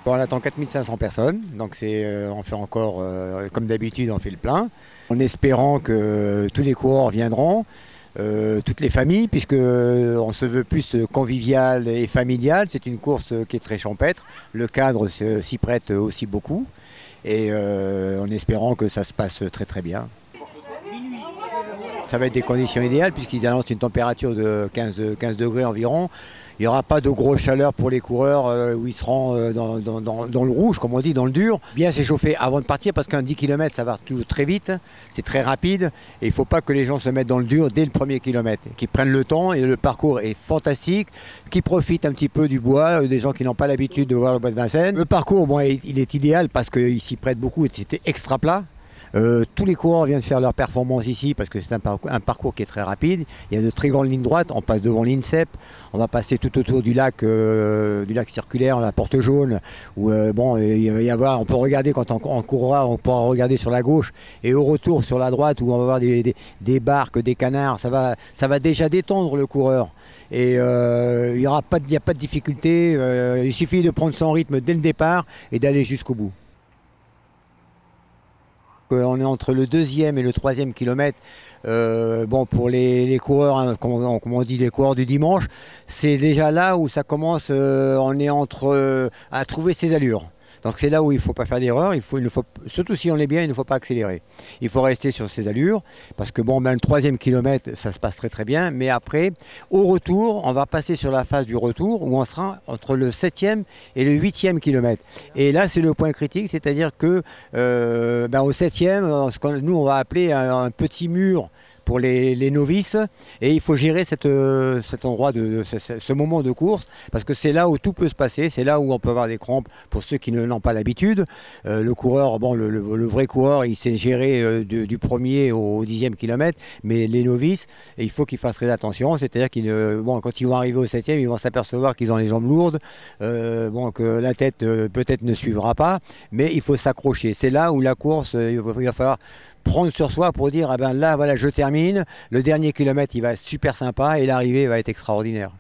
On attend 4500 personnes, donc on fait encore, comme d'habitude, on fait le plein, en espérant que tous les coureurs viendront, toutes les familles, puisque on se veut plus convivial et familial. C'est une course qui est très champêtre, le cadre s'y prête aussi beaucoup, et en espérant que ça se passe très très bien. Ça va être des conditions idéales puisqu'ils annoncent une température de 15 degrés environ. Il n'y aura pas de grosse chaleur pour les coureurs où ils seront dans le rouge, comme on dit, dans le dur. Bien s'échauffer avant de partir parce qu'un 10 km, ça va toujours très vite, c'est très rapide. Et il ne faut pas que les gens se mettent dans le dur dès le premier kilomètre. Qu'ils prennent le temps, et le parcours est fantastique, qu'ils profitent un petit peu du bois, des gens qui n'ont pas l'habitude de voir le bois de Vincennes. Le parcours, bon, il est idéal parce qu'il s'y prête beaucoup, c'était extra plat. Tous les coureurs viennent faire leur performance ici parce que c'est un parcours qui est très rapide. Il y a de très grandes lignes droites. On passe devant l'INSEP, on va passer tout autour du lac circulaire, la Porte Jaune, où bon, il va y avoir, on peut regarder quand on courra, on pourra regarder sur la gauche et au retour sur la droite où on va voir des barques, des canards. Ça va déjà détendre le coureur. Et il n'y a pas de difficulté. Il suffit de prendre son rythme dès le départ et d'aller jusqu'au bout. On est entre le 2e et le 3e kilomètre. Bon, pour les coureurs, hein, comme on dit, les coureurs du dimanche, c'est déjà là où ça commence, on est à trouver ses allures. Donc c'est là où il ne faut pas faire d'erreur, surtout si on est bien, il ne faut pas accélérer. Il faut rester sur ses allures, parce que bon, le 3e kilomètre, ça se passe très très bien, mais après, au retour, on va passer sur la phase du retour, où on sera entre le 7e et le 8e kilomètre. Et là, c'est le point critique, c'est-à-dire que au 7e, nous on va appeler un petit mur pour les novices, et il faut gérer cet endroit, ce moment de course, parce que c'est là où tout peut se passer, c'est là où on peut avoir des crampes pour ceux qui n'en ont pas l'habitude. Le coureur, bon, le vrai coureur, il sait gérer du 1er au 10e kilomètre, mais les novices, il faut qu'ils fassent très attention, c'est-à-dire quand ils vont arriver au 7e, ils vont s'apercevoir qu'ils ont les jambes lourdes, que la tête peut-être ne suivra pas, mais il faut s'accrocher. C'est là où la course, il va falloir prendre sur soi pour dire, ah ben là, voilà, je termine, le dernier kilomètre, il va être super sympa et l'arrivée va être extraordinaire.